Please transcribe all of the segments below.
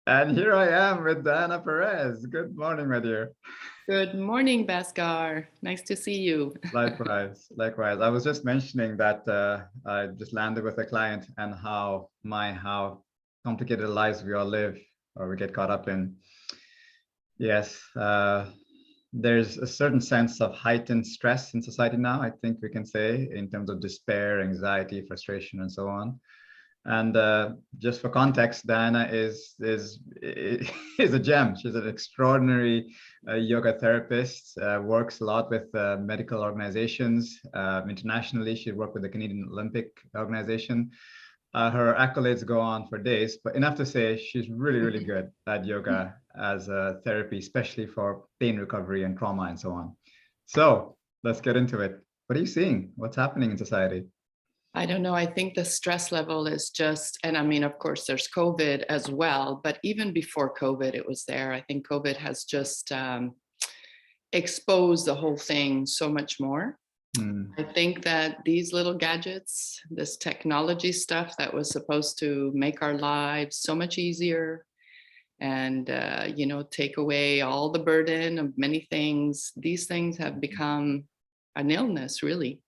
And here I am with Diana Perez. Good morning, my dear. Good morning, Bhaskar. Nice to see you. Likewise, likewise. I was just mentioning that I just landed with a client and how complicated lives we all live or we get caught up in. Yes, there's a certain sense of heightened stress in society now, I think we can say, in terms of despair, anxiety, frustration, and so on. And just for context, Diana is is a gem. She's an extraordinary yoga therapist. Works a lot with medical organizations internationally. She worked with the Canadian Olympic organization. Her accolades go on for days, but enough to say she's really, really good at yoga as a therapy, especially for pain recovery and trauma and so on. So let's get into it. What are you seeing? What's happening in society? I don't know. I think the stress level is just, and I mean, of course, there's COVID as well, but even before COVID, it was there. I think COVID has just exposed the whole thing so much more. I think that these little gadgets, this technology stuff that was supposed to make our lives so much easier and, take away all the burden of many things, these things have become an illness, really.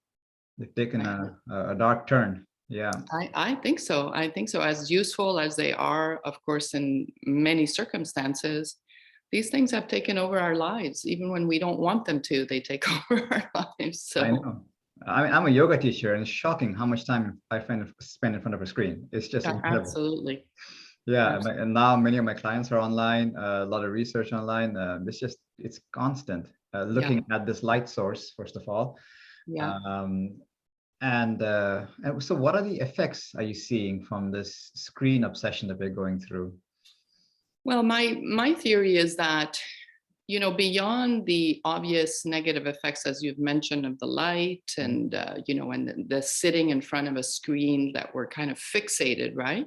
They've taken a dark turn. Yeah. I think so. I think so. As useful as they are, of course, in many circumstances, these things have taken over our lives. Even when we don't want them to, they take over our lives. So I know. I'm a yoga teacher, and it's shocking how much time I spend in front of a screen. It's just incredible. Absolutely. Yeah, Absolutely. and now many of my clients are online, a lot of research online. It's constant. Looking at this light source, first of all. Yeah. And so what are the effects are you seeing from this screen obsession that we're going through? Well, my theory is that, beyond the obvious negative effects, as you've mentioned, of the light and, and the sitting in front of a screen that we're kind of fixated, right?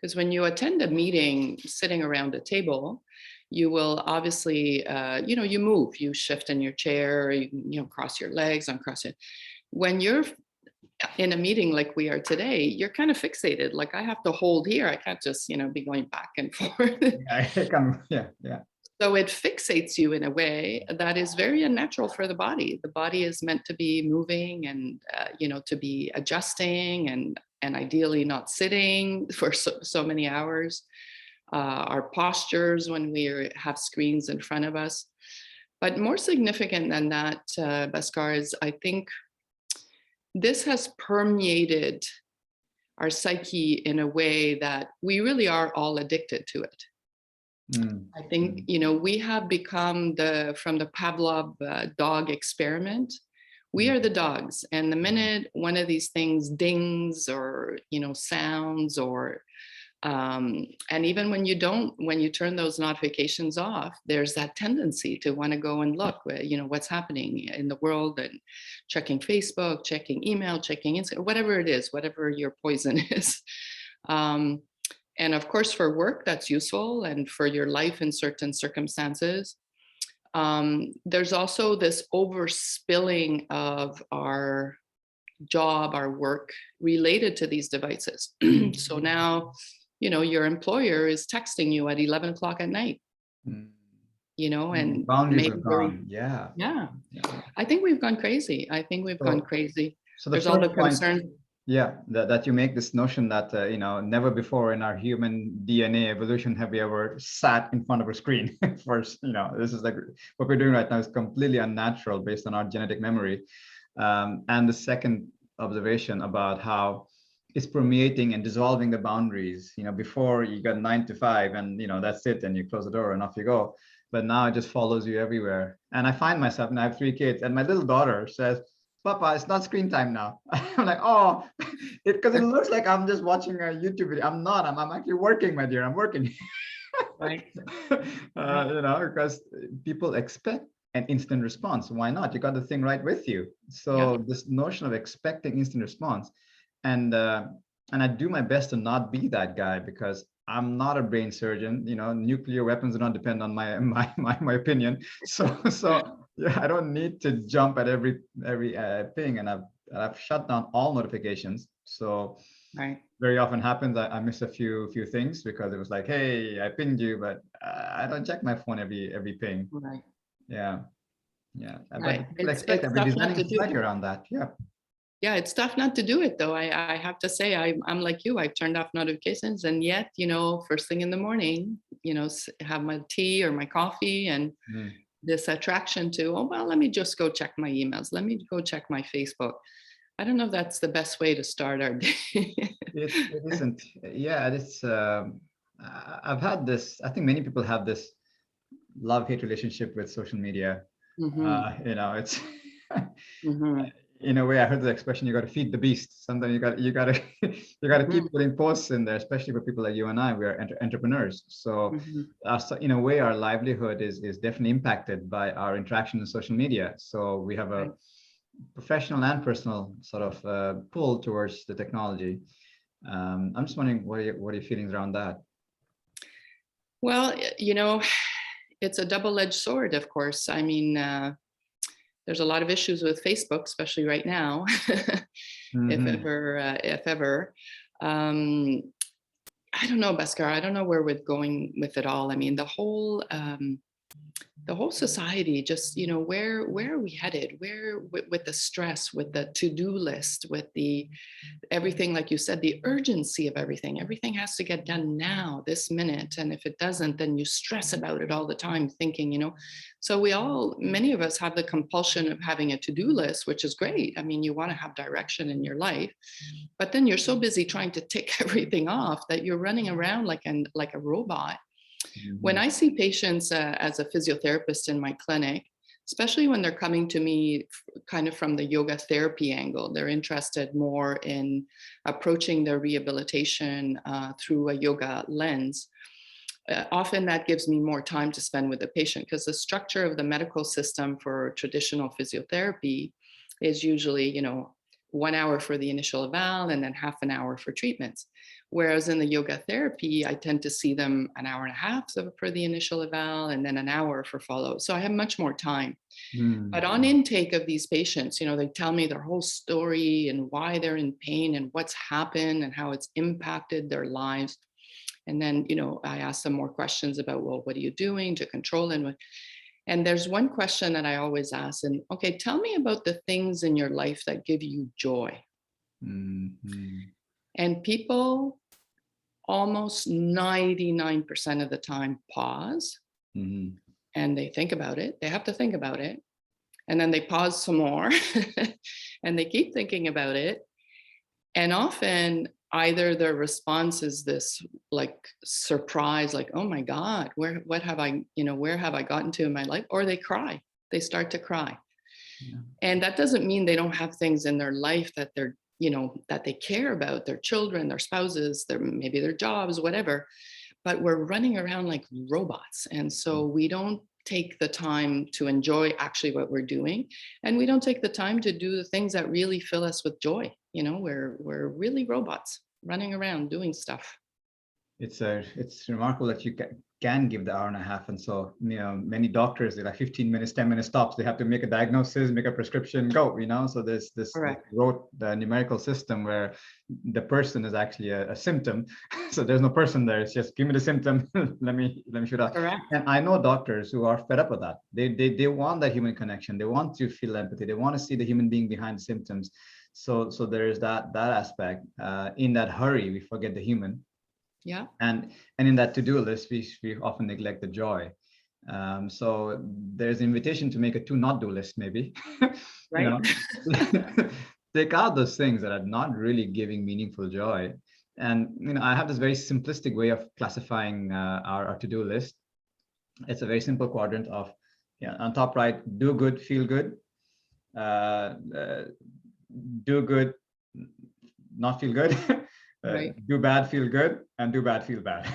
Because when you attend a meeting sitting around a table, you will obviously, you move, you shift in your chair, you cross your legs, uncross it. When you're in a meeting like we are today, you're kind of fixated. Like I have to hold here. I can't just, be going back and forth. Yeah. So it fixates you in a way that is very unnatural for the body. The body is meant to be moving and, to be adjusting and ideally not sitting for so many hours. Our postures when we have screens in front of us. But more significant than that, Bhaskar, is I think this has permeated our psyche in a way that we really are all addicted to it. I think, we have become from the Pavlov dog experiment, we are the dogs. And the minute one of these things dings or, sounds or, and even when you turn those notifications off, there's that tendency to want to go and look, what's happening in the world and checking Facebook, checking email, checking Instagram, whatever it is, whatever your poison is. And of course, for work, that's useful. And for your life in certain circumstances, there's also this overspilling of our job, our work related to these devices. So now, your employer is texting you at 11 o'clock at night, and boundaries are gone. Yeah. I think we've gone crazy. Gone crazy. So there's all the concerns. Yeah, that you make this notion that, never before in our human DNA evolution have we ever sat in front of a screen. First, this is like what we're doing right now is completely unnatural based on our genetic memory. And the second observation about how it's permeating and dissolving the boundaries. Before you got 9 to 5 and, that's it, and you close the door and off you go. But now it just follows you everywhere. And I find myself, and I have 3 kids, and my little daughter says, Papa, it's not screen time now. I'm like, oh, because it looks like I'm just watching a YouTube video. I'm not. I'm actually working, my dear. I'm working. Right. Because people expect an instant response. Why not? You got the thing right with you. So this notion of expecting instant response, and I do my best to not be that guy because I'm not a brain surgeon. Nuclear weapons do not depend on my opinion. So yeah, I don't need to jump at every thing, and I've shut down all notifications. So right. very often happens. I miss a few things because it was like, hey, I pinged you, but I don't check my phone every ping. Right. Yeah, yeah. But Right. people expect It's that. We're tough not designing a to do. society around that. Yeah. Yeah, it's tough not to do it though. I have to say, I'm like you. I've turned off notifications, and yet, first thing in the morning, have my tea or my coffee, and Mm. this attraction to, oh well, let me just go check my emails. Let me go check my Facebook. I don't know if that's the best way to start our day. It isn't. Yeah, it's. I've had this. I think many people have this love-hate relationship with social media. Hmm. It's Hmm. in a way. I heard the expression, "You got to feed the beast." Sometimes you got to you got to Hmm. keep putting posts in there, especially for people like you and I. We are entrepreneurs, so Hmm. in a way, our livelihood is definitely impacted by our interaction in social media. So we have a Right. professional and personal sort of pull towards the technology. I'm just wondering what are your feelings around that? Well, it's a double-edged sword, of course. I mean, there's a lot of issues with Facebook, especially right now, Hmm. if ever. Um, I don't know, Bhaskar. I don't know where we're going with it all. I mean, the whole society, just where are we headed? Where with the stress, with the to-do list, with the everything, like you said, the urgency of everything has to get done now, this minute, and if it doesn't, then you stress about it all the time, thinking, so many of us have the compulsion of having a to-do list, which is great. I mean, you want to have direction in your life, but then you're so busy trying to tick everything off that you're running around like a robot. When Hmm. I see patients as a physiotherapist in my clinic, especially when they're coming to me kind of from the yoga therapy angle, they're interested more in approaching their rehabilitation through a yoga lens. Often that gives me more time to spend with the patient, because the structure of the medical system for traditional physiotherapy is usually, 1 hour for the initial eval and then half an hour for treatments. Whereas in the yoga therapy, I tend to see them an hour and a half for the initial eval and then an hour for follow. So I have much more time. But on intake of these patients, they tell me their whole story and why they're in pain and what's happened and how it's impacted their lives. And then, I ask them more questions about, well, what are you doing to control it? And there's one question that I always ask, and okay, tell me about the things in your life that give you joy. Hmm. And people almost 99% of the time pause Hmm. and they think about it. They have to think about it. And then they pause some more and they keep thinking about it. And often either their response is this like surprise, like, oh my God, where have I gotten to in my life? Or they cry, they start to cry. Yeah. And that doesn't mean they don't have things in their life that that they care about, their children, their spouses, maybe their jobs, whatever. But we're running around like robots. And so we don't take the time to enjoy actually what we're doing. And we don't take the time to do the things that really fill us with joy. We're really robots running around doing stuff. It's remarkable that you can give the hour and a half, and so many doctors, they're like 15 minutes, 10-minute stops. They have to make a diagnosis, make a prescription, go. So there's this Correct. wrote the numerical system where the person is actually a symptom. So there's no person there. It's just give me the symptom. let me shoot out. Correct. And I know doctors who are fed up with that. They want that human connection. They want to feel empathy. They want to see the human being behind the symptoms. So there is that aspect. In that hurry, we forget the human. Yeah. And in that to-do list, we often neglect the joy. So there's an invitation to make a not-do list, maybe. Right. Take out those things that are not really giving meaningful joy. And I have this very simplistic way of classifying our to-do list. It's a very simple quadrant of, on top right, do good, feel good, uh, uh, do good, not feel good. Right. Do bad, feel good, and do bad, feel bad.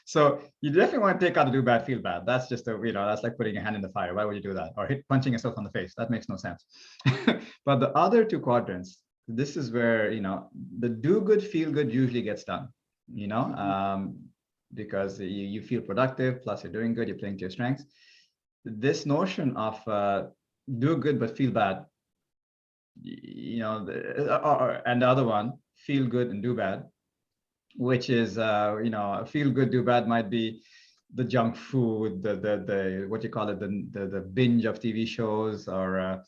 So you definitely want to take out the do bad, feel bad. That's just that's like putting a hand in the fire. Why would you do that? Or punching yourself on the face? That makes no sense. But the other two quadrants, this is where the do good, feel good usually gets done. Because you feel productive, plus you're doing good, you're playing to your strengths. This notion of do good but feel bad, and the other one, feel good and do bad, which is, feel good, do bad might be the junk food, the what you call it, the binge of TV shows, or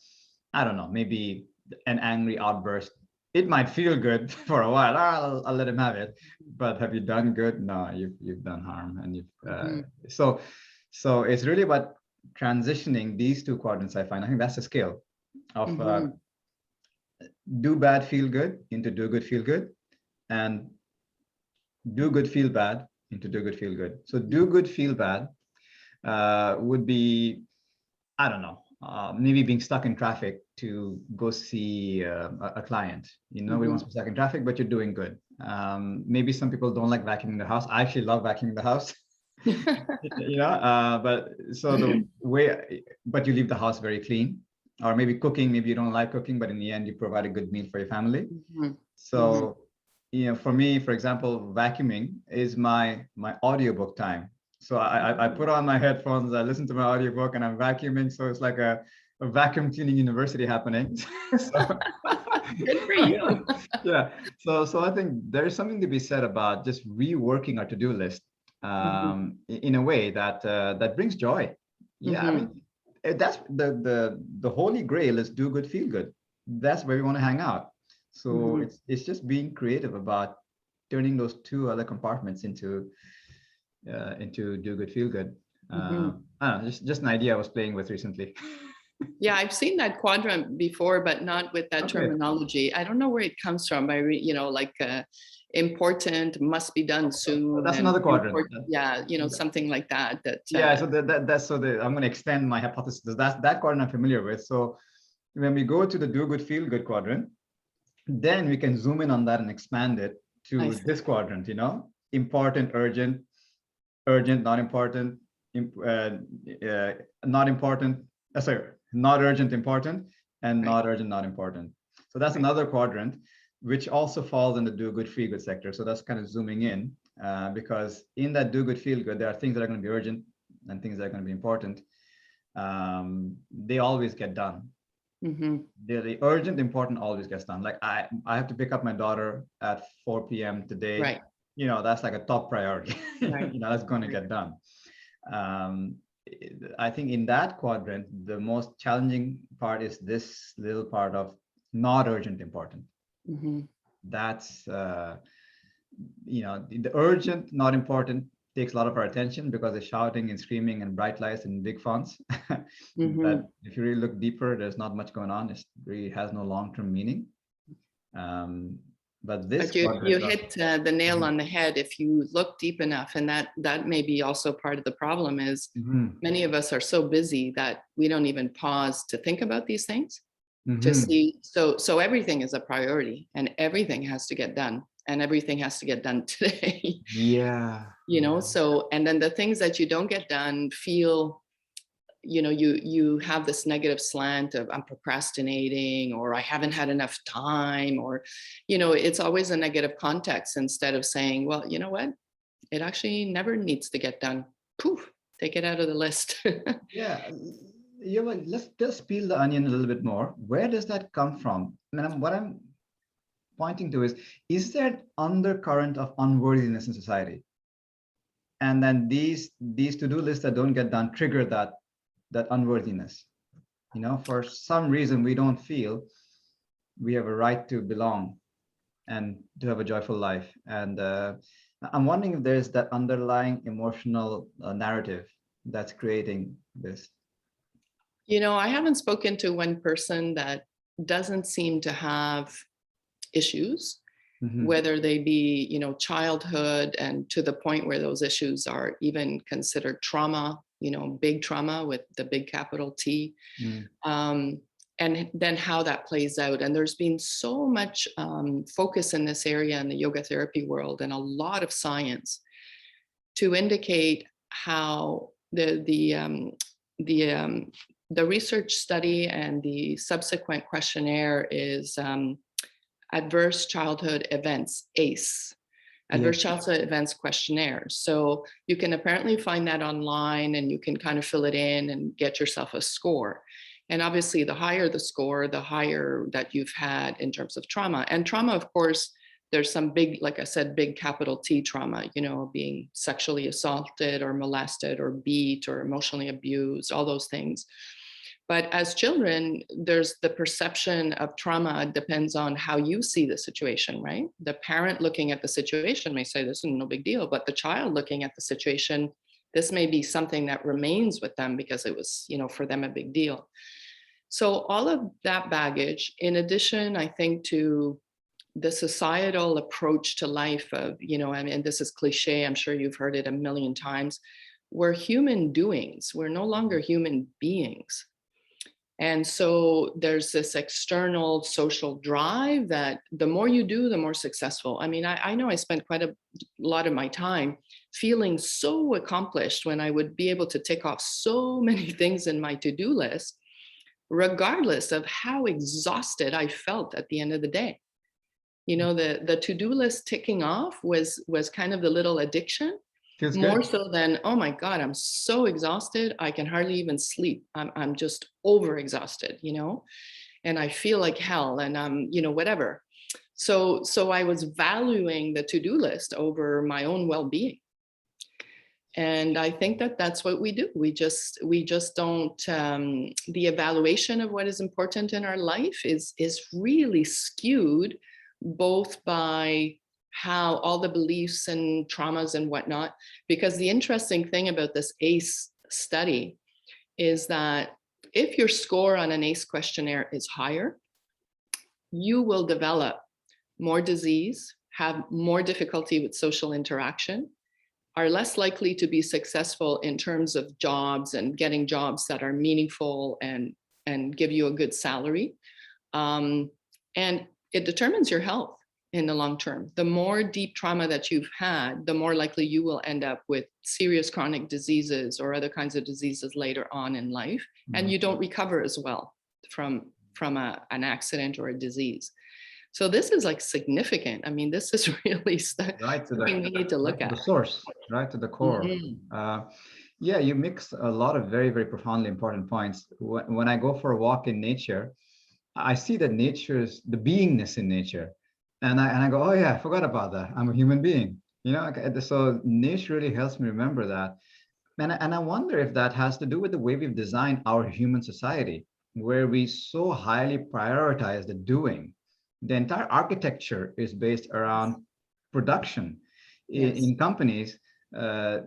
I don't know, maybe an angry outburst. It might feel good for a while. I'll let him have it, but have you done good? No, you've done harm, and so it's really about transitioning these two quadrants. I find, I think that's the skill of do bad, feel good into do good, feel good, and do good, feel bad into do good, feel good. So do good, feel bad would be, I don't know, maybe being stuck in traffic to go see a client. Nobody wants to be stuck in traffic, but you're doing good. Maybe some people don't like vacuuming the house. I actually love vacuuming the house. But so the way, but you leave the house very clean. Or maybe cooking, maybe you don't like cooking, but in the end you provide a good meal for your family. So for me, for example, vacuuming is my audiobook time. So I put on my headphones, I listen to my audiobook, and I'm vacuuming. So it's like a vacuum cleaning university happening. Good for you. Yeah. So I think there's something to be said about just reworking our to-do list in a way that that brings joy. Yeah, I mean, that's the holy grail is do good, feel good. That's where we want to hang out. So it's just being creative about turning those two other compartments into do good, feel good. I don't know, just an idea I was playing with recently. Yeah, I've seen that quadrant before, but not with that terminology. I don't know where it comes from. Like important, must be done soon. That's another quadrant. Yeah, something like that. Yeah, so I'm going to extend my hypothesis. That quadrant I'm familiar with. So when we go to the do good, feel good quadrant, then we can zoom in on that and expand it to this quadrant. Important, urgent, not important, not important. Not urgent, important, and not urgent, not important. So that's another quadrant, which also falls in the do good, feel good sector. So that's kind of zooming in, because in that do good, feel good, there are things that are going to be urgent and things that are going to be important. They always get done. The urgent, important always gets done. Like I have to pick up my daughter at 4 p.m. today. Right. That's like a top priority. Right. That's going to get done. I think in that quadrant, the most challenging part is this little part of not urgent, important. That's, the urgent, not important takes a lot of our attention because it's shouting and screaming and bright lights and big fonts. But if you really look deeper, there's not much going on. It really has no long-term meaning. But you hit the nail on the head if you look deep enough, and that may be also part of the problem is many of us are so busy that we don't even pause to think about these things, to see. So everything is a priority, and everything has to get done, and everything has to get done today. Yeah. So, and then the things that you don't get done feel, you have this negative slant of I'm procrastinating, or I haven't had enough time, or, it's always a negative context instead of saying, well, you know what, it actually never needs to get done. Poof, take it out of the list. Yeah. Let's just peel the onion a little bit more. Where does that come from? I mean, what I'm pointing to is there an undercurrent of unworthiness in society? And then these to-do lists that don't get done trigger that unworthiness. For some reason we don't feel we have a right to belong and to have a joyful life. And I'm wondering if there's that underlying emotional narrative that's creating this. I haven't spoken to one person that doesn't seem to have issues, whether they be, childhood and to the point where those issues are even considered trauma, big trauma with the big capital T. And then how that plays out. And there's been so much focus in this area in the yoga therapy world, and a lot of science to indicate how the research study and the subsequent questionnaire is Adverse Childhood Events, ACE, Adverse Childhood Events Questionnaire. So you can apparently find that online, and you can kind of fill it in and get yourself a score. And obviously the higher the score, the higher that you've had in terms of trauma. And trauma, of course, there's some big, like I said, big capital T trauma, you know, being sexually assaulted or molested or beat or emotionally abused, all those things. But as children, there's the perception of trauma depends on how you see the situation, right? The parent looking at the situation may say, this is no big deal, but the child looking at the situation, this may be something that remains with them because it was, you know, for them a big deal. So all of that baggage, in addition, I think, to the societal approach to life of, you know, I mean, this is cliche, I'm sure you've heard it a million times, we're human doings, we're no longer human beings. And so there's this external social drive that the more you do, the more successful. I mean, I know I spent quite a lot of my time feeling so accomplished when I would be able to tick off so many things in my to-do list, regardless of how exhausted I felt at the end of the day. You know, the to-do list ticking off was kind of the little addiction. Feels More good. so than, oh my God, I'm so exhausted, I can hardly even sleep. I'm just over exhausted, you know, and I feel like hell, and I'm, you know, whatever. So I was valuing the to-do list over my own well-being. And I think that that's what we do. We just don't, the evaluation of what is important in our life is really skewed both by how all the beliefs and traumas and whatnot, because the interesting thing about this ACE study is that if your score on an ACE questionnaire is higher, you will develop more disease, have more difficulty with social interaction, are less likely to be successful in terms of jobs and getting jobs that are meaningful and give you a good salary. And it determines your health in the long term. The more deep trauma that you've had, the more likely you will end up with serious chronic diseases or other kinds of diseases later on in life. And you don't recover as well from an accident or a disease. So this is like significant. I mean, this is really Right to something we need to look at. the source, right to the core. Yeah, you mix a lot of very, very profoundly important points. When I go for a walk in nature, I see that nature is the beingness in nature. And I go, oh yeah, I forgot about that. I'm a human being, you know. So nature really helps me remember that. And I wonder if that has to do with the way we've designed our human society, where we so highly prioritize the doing. The entire architecture is based around production. In companies,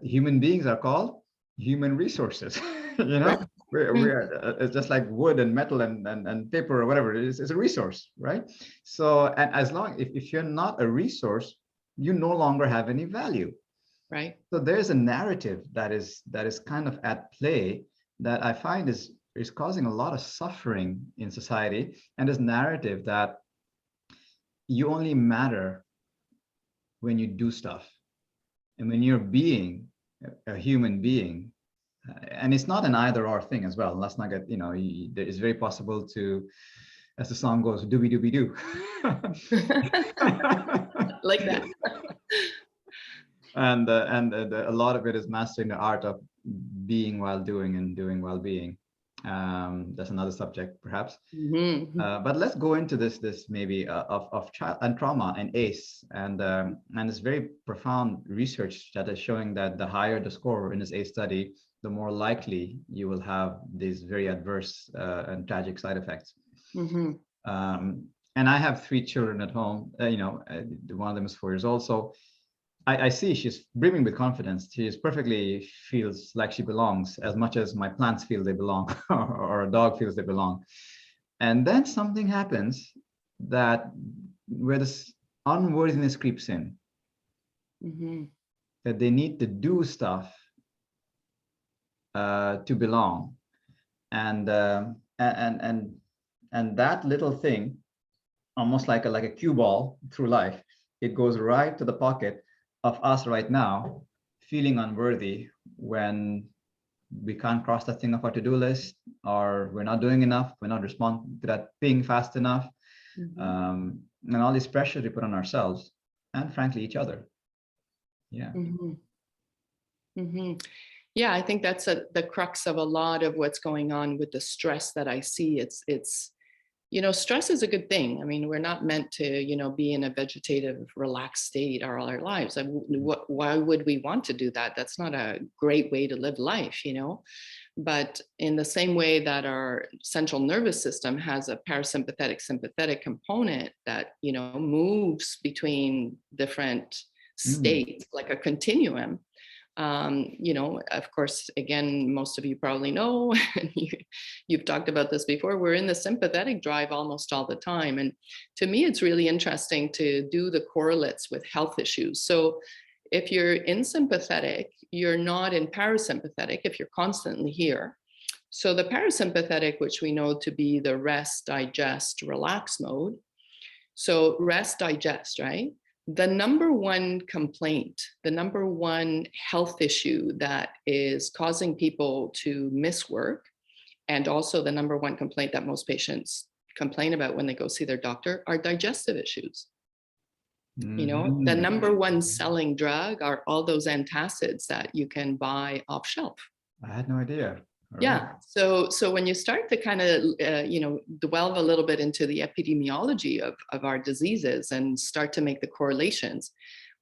human beings are called human resources. You know, we're it's just like wood and metal and paper or whatever. It's a resource, right? So, and as long if you're not a resource, you no longer have any value. Right. So there's a narrative that is kind of at play that I find is causing a lot of suffering in society. And this narrative that you only matter when you do stuff, and when you're being a human being, and it's not an either or thing as well. Let's not get, you know, it's very possible to, as the song goes, dooby dooby doo. Like that. And a lot of it is mastering the art of being while doing and doing while being. That's another subject, perhaps. But let's go into this maybe of child and trauma and ACE, and this very profound research that is showing that the higher the score in this ACE study, the more likely you will have these very adverse and tragic side effects. And I have 3 children at home. You know, one of them is 4 years old, so I see she's brimming with confidence. She perfectly feels like she belongs as much as my plants feel they belong, or a dog feels they belong. And then something happens that where this unworthiness creeps in, that they need to do stuff to belong, and that little thing, almost like a cue ball through life, it goes right to the pocket of us right now, feeling unworthy when we can't cross that thing off our to-do list, or we're not doing enough, we're not responding to that ping fast enough, and all this pressure we put on ourselves and frankly each other. Yeah. Yeah, I think that's the crux of a lot of what's going on with the stress that I see. It's stress is a good thing. I mean, we're not meant to, be in a vegetative, relaxed state all our lives. Why would we want to do that? That's not a great way to live life. But in the same way that our central nervous system has a parasympathetic, sympathetic component that, moves between different states, like a continuum, of course, again, most of you probably know, and you've talked about this before, we're in the sympathetic drive almost all the time. And to me, it's really interesting to do the correlates with health issues. So if you're in sympathetic, you're not in parasympathetic if you're constantly here. So the parasympathetic, which we know to be the rest, digest, relax mode. So rest, digest, right? The number one complaint, the number one health issue that is causing people to miss work, and also the number one complaint that most patients complain about when they go see their doctor, are digestive issues. The number one selling drug are all those antacids that you can buy off shelf. I had no idea. Yeah. So when you start to kind of, delve a little bit into the epidemiology of our diseases and start to make the correlations,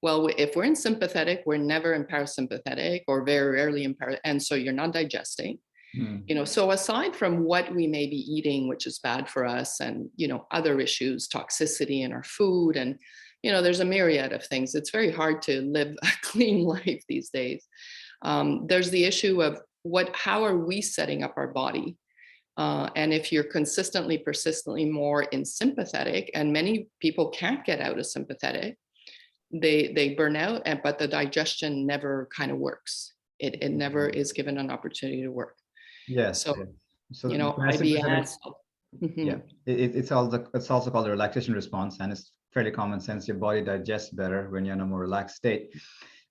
well, if we're in sympathetic, we're never in parasympathetic, or very rarely in and so you're not digesting. So aside from what we may be eating, which is bad for us, and, other issues, toxicity in our food, and, there's a myriad of things. It's very hard to live a clean life these days. There's the issue of how are we setting up our body? And if you're consistently, persistently more in sympathetic, and many people can't get out of sympathetic, they burn out, but the digestion never kind of works. It never is given an opportunity to work. Yes. So IBS. Yeah, it's also called the relaxation response, and it's fairly common sense. Your body digests better when you're in a more relaxed state.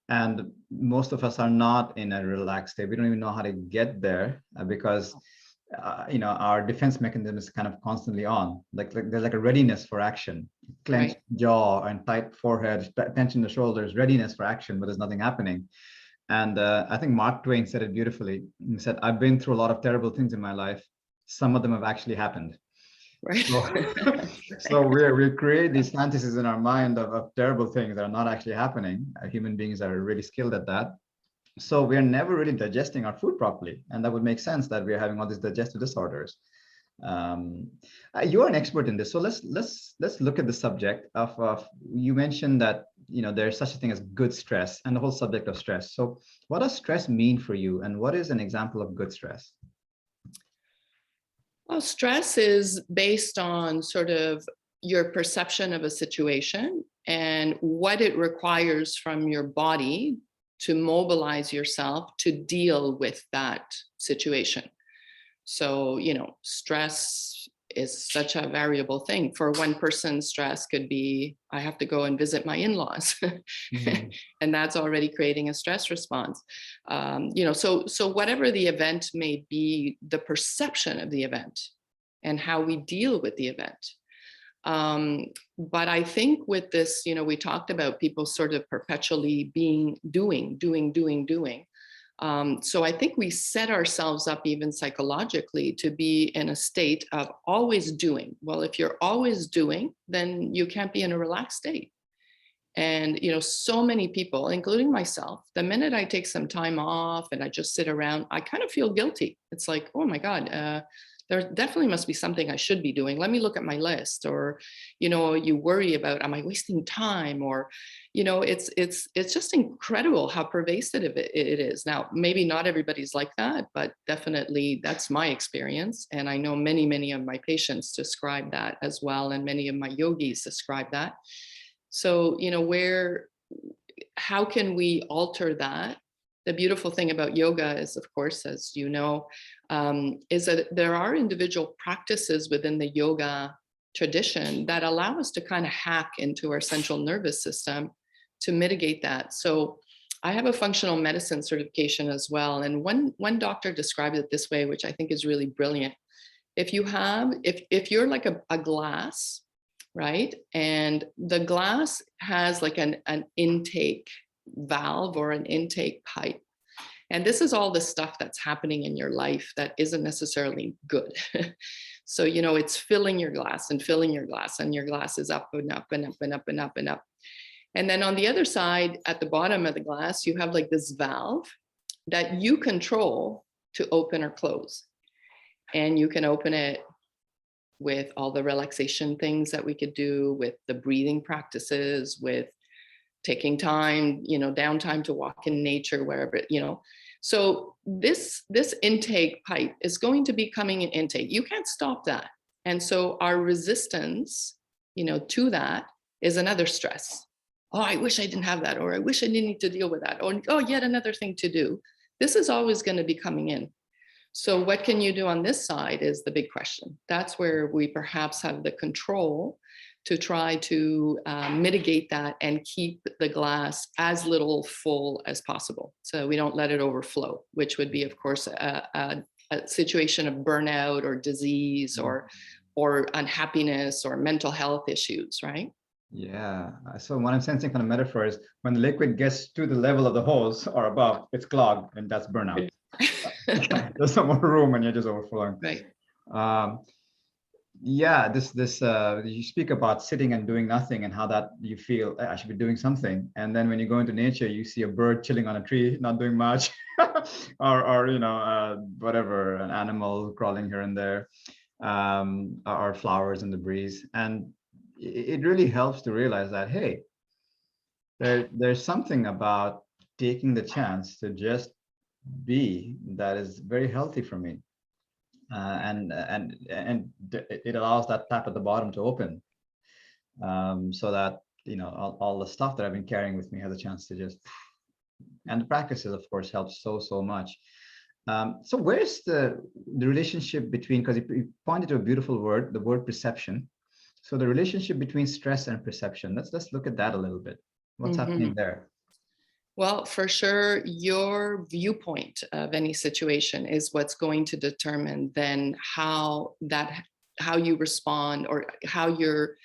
And most of us are not in a relaxed state. We don't even know how to get there because, our defense mechanism is kind of constantly on. Like there's like a readiness for action, clenched jaw and tight forehead, tension in the shoulders, readiness for action, but there's nothing happening. And I think Mark Twain said it beautifully. He said, "I've been through a lot of terrible things in my life. Some of them have actually happened." Right. So we create these fantasies in our mind of terrible things that are not actually happening. Human beings are really skilled at that. So we're never really digesting our food properly. And that would make sense that we're having all these digestive disorders. You're an expert in this. So let's look at the subject of you mentioned that, there's such a thing as good stress and the whole subject of stress. So what does stress mean for you? And what is an example of good stress? Well, stress is based on sort of your perception of a situation and what it requires from your body to mobilize yourself to deal with that situation. So, stress is such a variable thing. For one person, stress could be, I have to go and visit my in-laws. And that's already creating a stress response. So whatever the event may be, the perception of the event and how we deal with the event. But I think with this, we talked about people sort of perpetually doing. So I think we set ourselves up even psychologically to be in a state of always doing. Well, if you're always doing, then you can't be in a relaxed state. And, so many people, including myself, the minute I take some time off and I just sit around, I kind of feel guilty. It's like, oh my God, there definitely must be something I should be doing. Let me look at my list. Or, you worry about, am I wasting time? Or, it's just incredible how pervasive it is. Now, maybe not everybody's like that, but definitely that's my experience. And I know many, many of my patients describe that as well. And many of my yogis describe that. So, how can we alter that? The beautiful thing about yoga is, of course, as you know, is that there are individual practices within the yoga tradition that allow us to kind of hack into our central nervous system to mitigate that. So I have a functional medicine certification as well. And one doctor described it this way, which I think is really brilliant. If you're like a glass, right? And the glass has like an intake valve or an intake pipe. And this is all the stuff that's happening in your life that isn't necessarily good. So, you know, it's filling your glass and filling your glass, and your glass is up and up and up and up and up and up. And then on the other side, at the bottom of the glass, you have like this valve that you control to open or close. And you can open it with all the relaxation things that we could do, with the breathing practices, with taking time, you know, downtime to walk in nature, wherever, you know. So this intake pipe is going to be coming in intake. You can't stop that. And so our resistance, you know, to that is another stress. Oh, I wish I didn't have that, or I wish I didn't need to deal with that, or oh, yet another thing to do. This is always going to be coming in. So what can you do on this side is the big question. That's where we perhaps have the control to try to mitigate that and keep the glass as little full as possible, so we don't let it overflow, which would be, of course, a situation of burnout or disease or unhappiness or mental health issues, right? Yeah. So what I'm sensing from the metaphor is when the liquid gets to the level of the hose or above, it's clogged, and that's burnout. There's no more room and you're just overflowing. Right. Yeah, you speak about sitting and doing nothing and how that you feel I should be doing something, and then when you go into nature, you see a bird chilling on a tree, not doing much, or you know, whatever, an animal crawling here and there, or flowers in the breeze, and it really helps to realize that, hey, there's something about taking the chance to just be that is very healthy for me. And it allows that tap at the bottom to open, so that, you know, all the stuff that I've been carrying with me has a chance to just, and the practices, of course, help so much. So where's the relationship between, because you pointed to a beautiful word, the word perception. So the relationship between stress and perception, let's look at that a little bit. What's happening there? Well, for sure, your viewpoint of any situation is what's going to determine then how you respond, or how your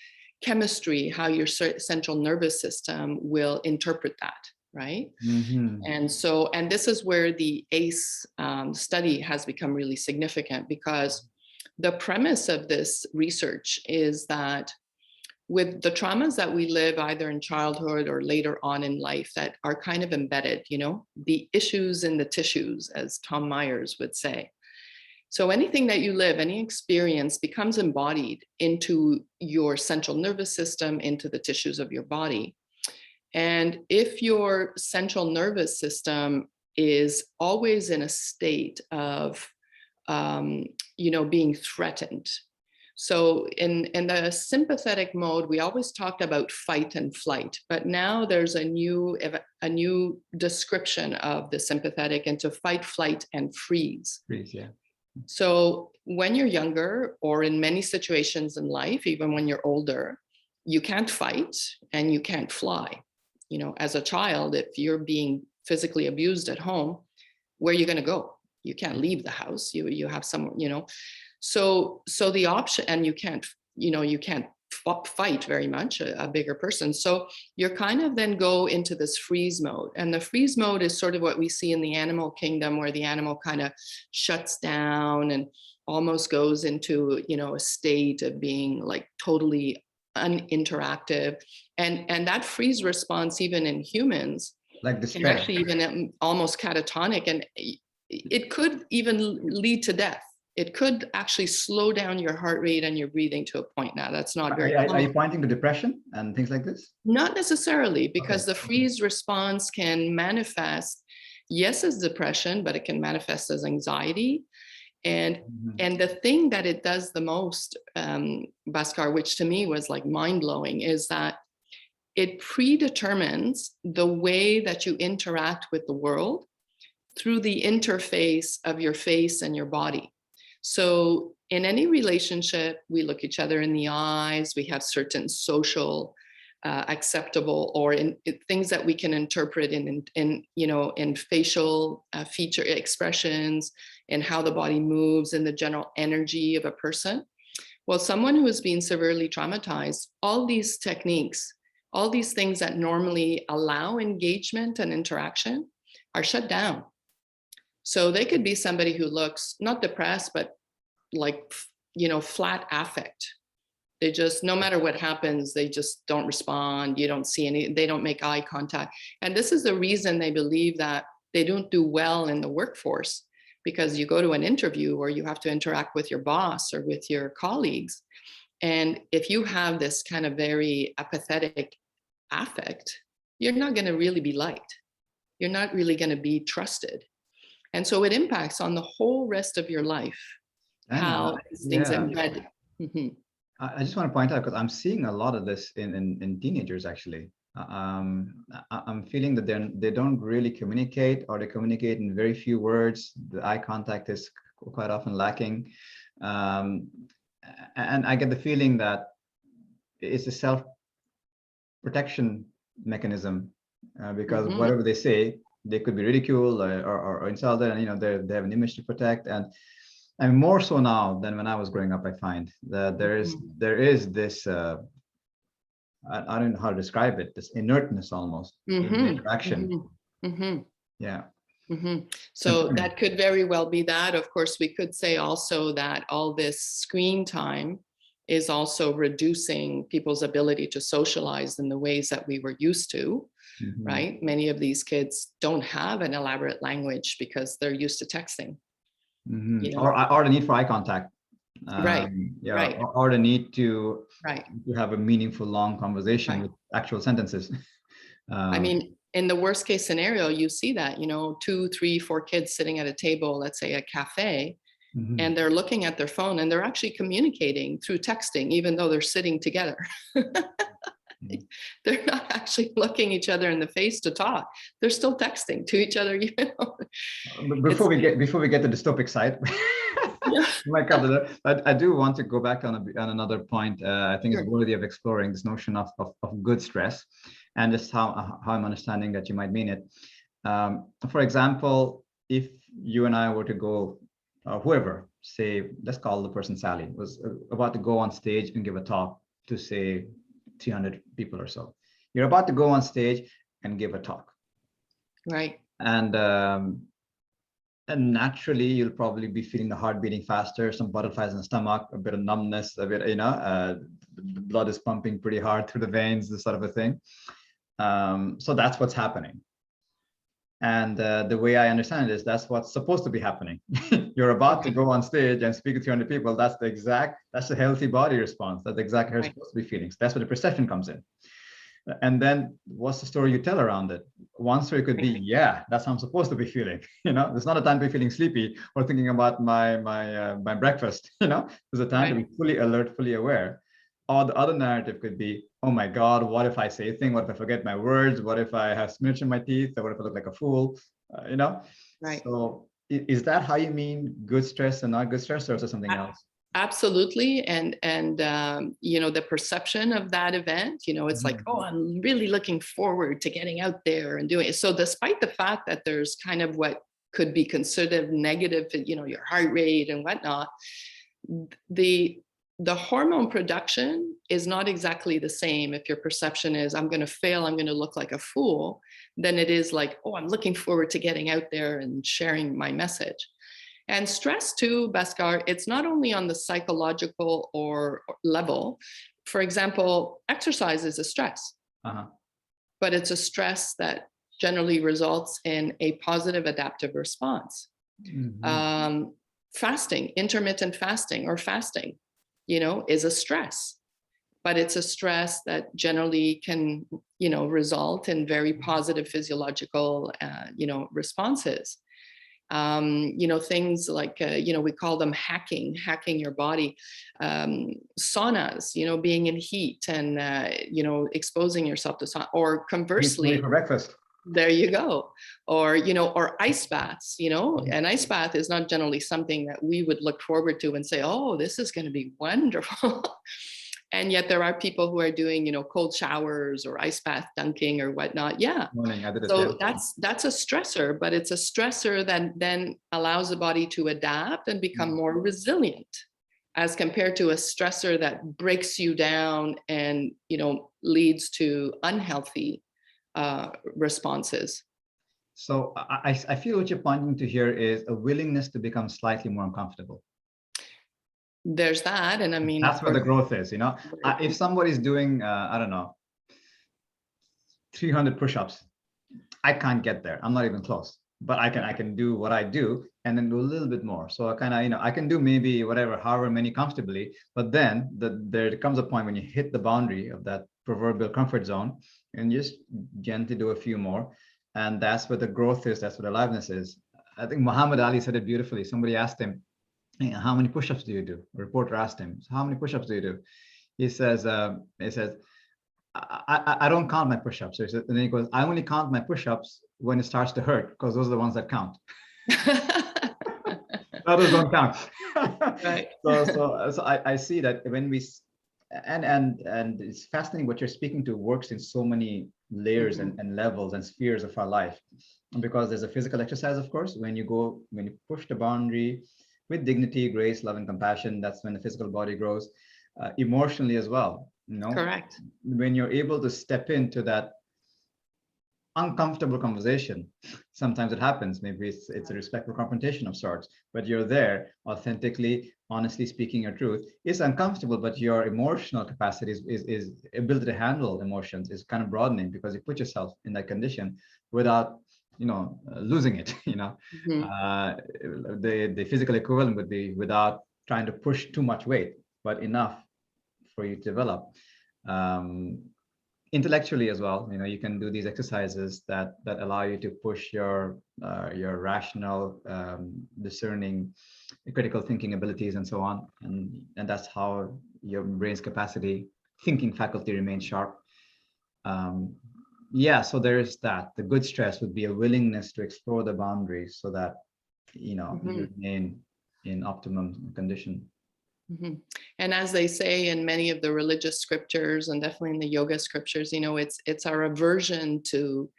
chemistry, how your central nervous system will interpret that, right? And so, and this is where the ACE study has become really significant, because the premise of this research is that with the traumas that we live either in childhood or later on in life that are kind of embedded, you know, the issues in the tissues, as Tom Myers would say. So anything that you live, any experience, becomes embodied into your central nervous system, into the tissues of your body. And if your central nervous system is always in a state of, you know, being threatened. So in the sympathetic mode, we always talked about fight and flight, but now there's a new description of the sympathetic into fight, flight, and freeze. Freeze, yeah. So when you're younger, or in many situations in life, even when you're older, you can't fight and you can't fly. You know, as a child, if you're being physically abused at home, where are you going to go? You can't leave the house. You have some, you know. So the option, and you can't fight very much, a bigger person. So you're kind of then go into this freeze mode. And the freeze mode is sort of what we see in the animal kingdom, where the animal kind of shuts down and almost goes into, you know, a state of being like totally uninteractive. And that freeze response, even in humans, like despair, can actually even almost catatonic, and it could even lead to death. It could actually slow down your heart rate and your breathing to a point. Now, that's not very common. Are you pointing to depression and things like this? Not necessarily, because the freeze response can manifest, yes, as depression, but it can manifest as anxiety. And the thing that it does the most, Bhaskar, which to me was like mind-blowing, is that it predetermines the way that you interact with the world through the interface of your face and your body. So in any relationship, we look each other in the eyes, we have certain social acceptable, or in things that we can interpret in facial feature expressions, and how the body moves, and the general energy of a person. Well, someone who has been severely traumatized, all these techniques, all these things that normally allow engagement and interaction are shut down. So they could be somebody who looks not depressed, but like, flat affect. They just, no matter what happens, they just don't respond. You don't see any, they don't make eye contact. And this is the reason they believe that they don't do well in the workforce, because you go to an interview or you have to interact with your boss or with your colleagues. And if you have this kind of very apathetic affect, you're not going to really be liked. You're not really going to be trusted. And so it impacts on the whole rest of your life, how these things embed. I just want to point out, because I'm seeing a lot of this in teenagers, actually. I'm feeling that they don't really communicate, or they communicate in very few words. The eye contact is quite often lacking. And I get the feeling that it's a self-protection mechanism, because whatever they say, they could be ridiculed or insulted, and they have an image to protect. And more so now than when I was growing up, I find that there is this I don't know how to describe it, this inertness almost in the interaction. Yeah. So that could very well be that. Of course, we could say also that all this screen time is also reducing people's ability to socialize in the ways that we were used to, right? Many of these kids don't have an elaborate language because they're used to texting. Or the need for eye contact, or the need to have a meaningful long conversation with actual sentences. I mean, in the worst case scenario, you see that 2, 3, 4 kids sitting at a table, let's say a cafe, and they're looking at their phone and they're actually communicating through texting, even though they're sitting together. They're not actually looking each other in the face to talk. They're still texting to each other. Before we get to the dystopic side, I do want to go back on another point. I think it's worthy of exploring, this notion of good stress, and just how I'm understanding that you might mean it. For example, if you and I were to go, whoever, say, let's call the person Sally, was about to go on stage and give a talk to, say, 300 people or so. You're about to go on stage and give a talk, right? And naturally you'll probably be feeling the heart beating faster, some butterflies in the stomach, a bit of numbness, a bit, the blood is pumping pretty hard through the veins, this sort of a thing. So that's what's happening. And the way I understand it is that's what's supposed to be happening. You're about to go on stage and speak to 300 people. That's a healthy body response. That's exactly how it's supposed to be feeling. So that's where the perception comes in. And then what's the story you tell around it? One story could be, yeah, that's how I'm supposed to be feeling. There's not a time to be feeling sleepy or thinking about my breakfast. There's a time to be fully alert, fully aware. Or the other narrative could be, oh my God, what if I say a thing? What if I forget my words? What if I have spinach in my teeth? Or what if I look like a fool? Right. So is that how you mean good stress and not good stress, or is there something else? Absolutely. And the perception of that event, it's like, oh, I'm really looking forward to getting out there and doing it. So despite the fact that there's kind of what could be considered negative, your heart rate and whatnot, the hormone production is not exactly the same if your perception is, I'm going to fail, I'm going to look like a fool, than it is like, oh, I'm looking forward to getting out there and sharing my message. And stress too, Bhaskar, it's not only on the psychological or level. For example, exercise is a stress, but it's a stress that generally results in a positive adaptive response. Fasting, intermittent fasting or fasting, is a stress, but it's a stress that generally can, result in very positive physiological, responses. Things like, we call them hacking your body, saunas, being in heat and, exposing yourself to sauna, or conversely, for breakfast. There you go. Or, or ice baths, an ice bath is not generally something that we would look forward to and say, oh, this is going to be wonderful. And yet there are people who are doing, cold showers or ice bath dunking or whatnot. Yeah. So that's a stressor, but it's a stressor that then allows the body to adapt and become more resilient, as compared to a stressor that breaks you down and, leads to unhealthy responses. So I feel what you're pointing to here is a willingness to become slightly more uncomfortable. there's that. And I mean, That's of where the course, growth is, you know. If somebody's doing, I don't know, 300 push-ups, I can't get there. I'm not even close. But I can do what I do and then do a little bit more. So I kind of, you know, I can do maybe whatever, however many comfortably. But then there comes a point when you hit the boundary of that proverbial comfort zone and just gently do a few more. And that's where the growth is. That's where the aliveness is. I think Muhammad Ali said it beautifully. Somebody asked him, "Hey, how many push-ups do you do?" A reporter asked him, "How many push-ups do you do?" He says, I don't count my push-ups. And then he goes, I only count my push-ups when it starts to hurt, because those are the ones that count. Others don't count. Right. So I see that when we, and it's fascinating what you're speaking to works in so many layers and levels and spheres of our life. Because there's a physical exercise, of course, when you push the boundary with dignity, grace, love, and compassion, that's when the physical body grows. Emotionally as well, you know. Correct. When you're able to step into that uncomfortable conversation, sometimes it happens, maybe it's a respectful confrontation of sorts, but you're there authentically, honestly speaking your truth. It's uncomfortable, but your emotional capacity is ability to handle emotions is kind of broadening, because you put yourself in that condition without, you know, losing it, you know. The physical equivalent would be without trying to push too much weight, but enough for you to develop. Intellectually as well, you know, you can do these exercises that allow you to push your rational, discerning, critical thinking abilities and so on, and that's how your brain's capacity, thinking faculty, remains sharp. Yeah, so there's that. The good stress would be a willingness to explore the boundaries so that, you know, you remain in optimum condition. And as they say in many of the religious scriptures, and definitely in the yoga scriptures, you know, it's our aversion to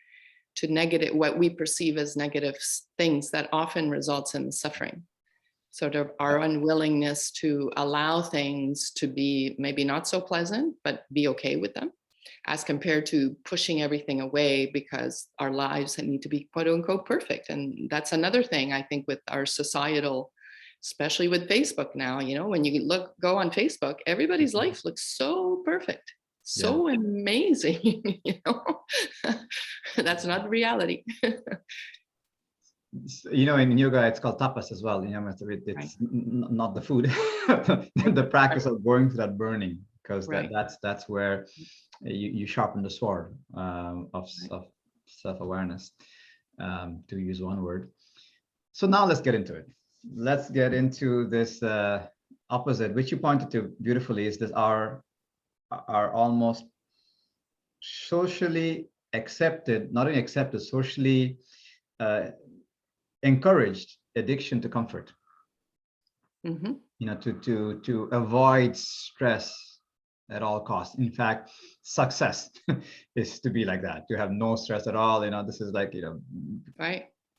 negative, what we perceive as negative things, that often results in the suffering. Sort of our unwillingness to allow things to be maybe not so pleasant, but be okay with them, as compared to pushing everything away because our lives need to be quote unquote perfect. And that's another thing I think with our societal, especially with Facebook now, you know, when you go on Facebook, everybody's life looks so perfect, so amazing, you know. That's not reality. You know, in yoga, it's called tapas as well. You know, it's not the food, the practice of going through that burning, because that's where you sharpen the sword of self-awareness, to use one word. So now let's get into it. Let's get into this opposite, which you pointed to beautifully, is this our almost socially accepted, not only accepted, socially encouraged addiction to comfort. You know, to avoid stress at all costs. In fact, success is to be like that, to have no stress at all. You know, this is like, you know,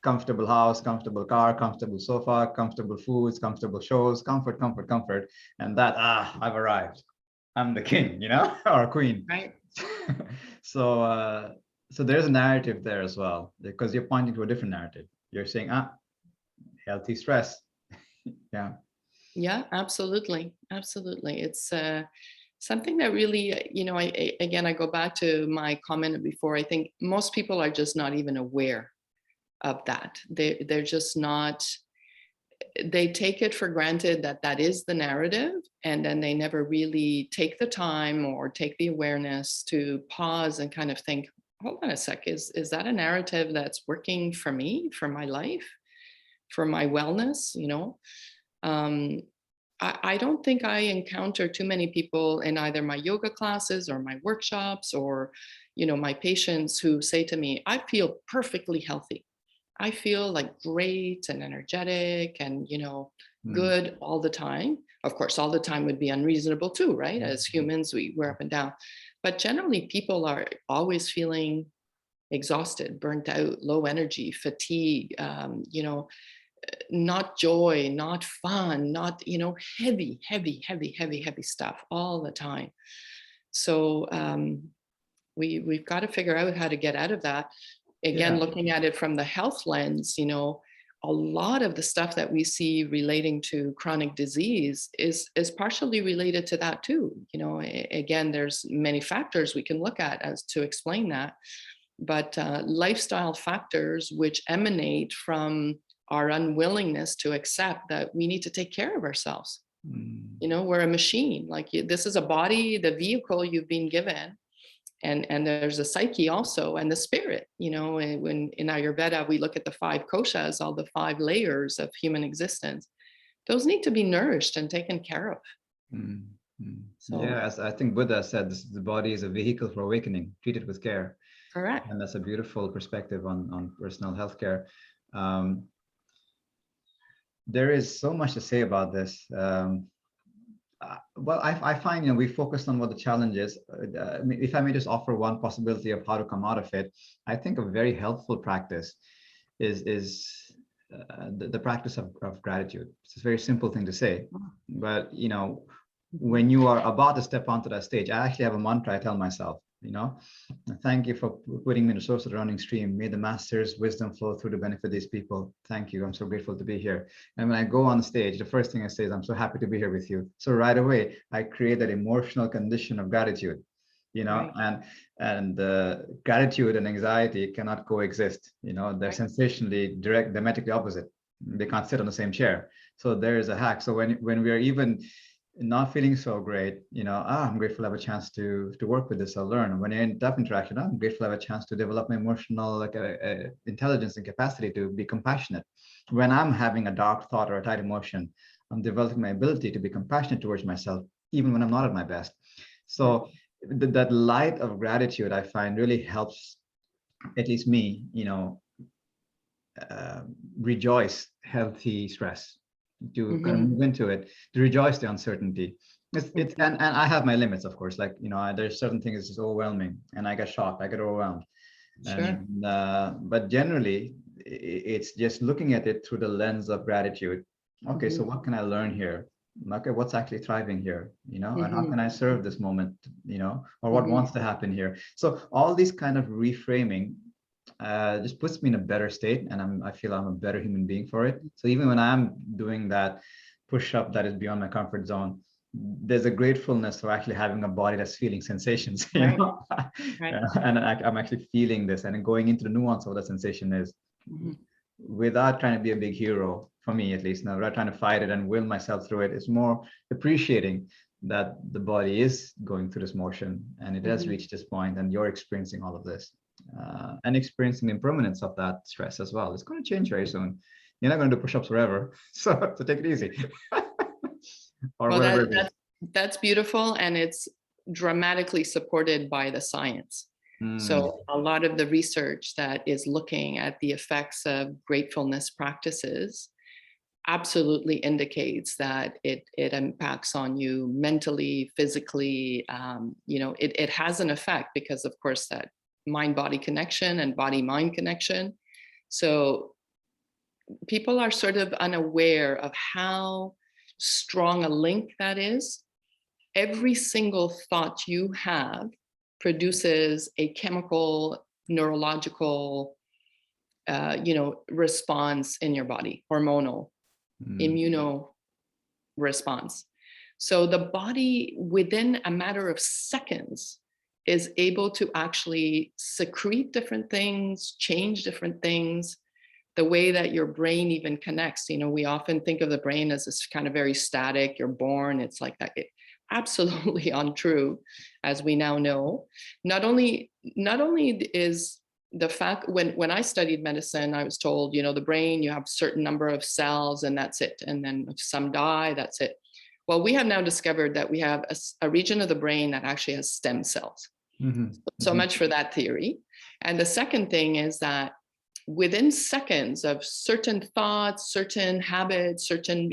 comfortable house, comfortable car, comfortable sofa, comfortable foods, comfortable shows, comfort, comfort, comfort. And that, I've arrived. I'm the king, you know, or queen. Right. So there's a narrative there as well, because you're pointing to a different narrative. You're saying, healthy stress. Yeah, absolutely. Absolutely. It's something that really, you know, I go back to my comment before. I think most people are just not even aware of that. They're just not, they take it for granted that is the narrative, and then they never really take the time or take the awareness to pause and kind of think, hold on a sec, is that a narrative that's working for me, for my life, for my wellness, you know? I don't think I encounter too many people in either my yoga classes or my workshops or, you know, my patients who say to me, I feel perfectly healthy. I feel like great and energetic and, you know, good all the time. Of course, all the time would be unreasonable too, right? As humans, we're up and down. But generally, people are always feeling exhausted, burnt out, low energy, fatigue, you know, not joy, not fun, not, you know, heavy stuff all the time. So we've got to figure out how to get out of that. Again, looking at it from the health lens, you know, a lot of the stuff that we see relating to chronic disease is partially related to that too. You know, again, there's many factors we can look at as to explain that, but lifestyle factors which emanate from our unwillingness to accept that we need to take care of ourselves. You know, we're a machine. Like, this is a body, the vehicle you've been given, and there's a psyche also, and the spirit. You know, when in Ayurveda we look at the 5 koshas, all the 5 layers of human existence, those need to be nourished and taken care of. So, yeah, as I think Buddha said, the body is a vehicle for awakening, treat it with care. correct. And that's a beautiful perspective on personal healthcare. There is so much to say about this. Well, I find, you know, we focused on what the challenge is. If I may just offer one possibility of how to come out of it, I think a very helpful practice is the practice of gratitude. It's a very simple thing to say, but, you know, when you are about to step onto that stage, I actually have a mantra I tell myself, you know, thank you for putting me in the source of the running stream. May the master's wisdom flow through to benefit these people. Thank you. I'm so grateful to be here. And when I go on stage, the first thing I say is, I'm so happy to be here with you. So right away, I create that emotional condition of gratitude, you know, right. and gratitude and anxiety cannot coexist. You know, they're right. Sensationally diametrically opposite. They can't sit on the same chair. So there is a hack. So when we are even not feeling so great, you know, I'm grateful I have a chance to work with this, I'll learn. When you're in tough interaction, I'm grateful I have a chance to develop my emotional intelligence and capacity to be compassionate. When I'm having a dark thought or a tight emotion, I'm developing my ability to be compassionate towards myself, even when I'm not at my best. So that light of gratitude, I find, really helps, at least me, you know, rejoice healthy stress, to kind of move into it, to rejoice the uncertainty. And I have my limits, of course. Like, you know, there's certain things that's just overwhelming, and I get shocked, I get overwhelmed. Sure. And, but generally, it's just looking at it through the lens of gratitude. Okay, so what can I learn here? Okay, what's actually thriving here? You know, and how can I serve this moment? You know, or what wants to happen here? So all these kind of reframing just puts me in a better state, and I feel I'm a better human being for it. So even when I'm doing that push-up that is beyond my comfort zone, there's a gratefulness for actually having a body that's feeling sensations, you know? Right. And I'm actually feeling this, and going into the nuance of what that sensation is, without trying to be a big hero, for me at least, without trying to fight it and will myself through it. It's more appreciating that the body is going through this motion, and it has reached this point, and you're experiencing all of this. And experiencing the impermanence of that stress as well. It's going to change very soon. You're not going to do push-ups forever, so take it easy. Or well, whatever. That's beautiful, and it's dramatically supported by the science. So a lot of the research that is looking at the effects of gratefulness practices absolutely indicates that it impacts on you mentally, physically. You know, it has an effect because, of course, that mind-body connection and body-mind connection. So people are sort of unaware of how strong a link that is. Every single thought you have produces a chemical, neurological, you know, response in your body, hormonal, immuno response. So the body, within a matter of seconds, is able to actually secrete different things, change different things, the way that your brain even connects. You know, we often think of the brain as this kind of very static, you're born, it's like that. Absolutely untrue, as we now know. Not only is the fact, when I studied medicine, I was told, you know, the brain, you have a certain number of cells and that's it. And then if some die, that's it. Well, we have now discovered that we have a region of the brain that actually has stem cells. So much for that theory. And the second thing is that within seconds of certain thoughts, certain habits, certain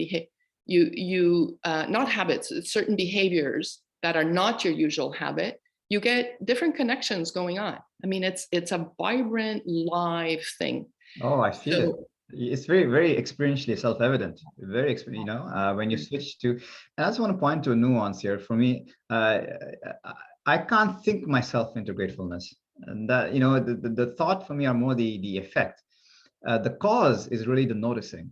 not habits, certain behaviors that are not your usual habit, you get different connections going on. I mean, it's a vibrant, live thing. Oh, I feel it. It's very, very experientially self-evident. Very, you know, when you switch to, and I just want to point to a nuance here. For me, I can't think myself into gratefulness, and that, you know, the thought for me are more the effect. The cause is really the noticing.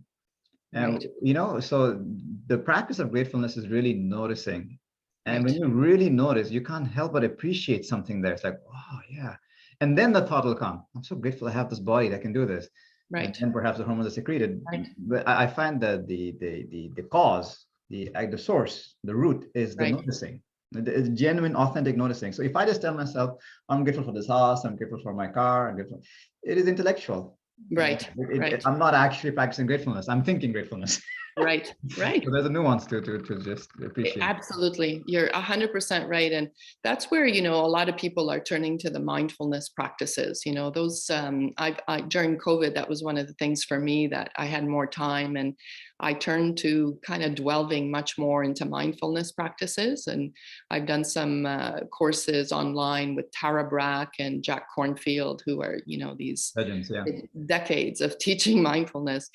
And, Right. you know, so the practice of gratefulness is really noticing. And when Right. you really notice, you can't help but appreciate something there. It's like, oh, yeah. And then the thought will come, I'm so grateful I have this body that can do this. And Right. then perhaps the hormones are secreted. Right. But I find that the cause, the source, the root is the Right. noticing, the genuine, authentic noticing. So if I just tell myself, I'm grateful for this house, I'm grateful for my car, I'm grateful, it is intellectual. Right. Right. I'm not actually practicing gratefulness. I'm thinking gratefulness. Right. Right. So there's a nuance to just appreciate. Absolutely. You're 100% right. And that's where, you know, a lot of people are turning to the mindfulness practices. You know, those, during COVID, that was one of the things for me that I had more time, and I turned to kind of delving much more into mindfulness practices. And I've done some courses online with Tara Brach and Jack Cornfield, who are, you know, these Legends, yeah. decades of teaching mindfulness,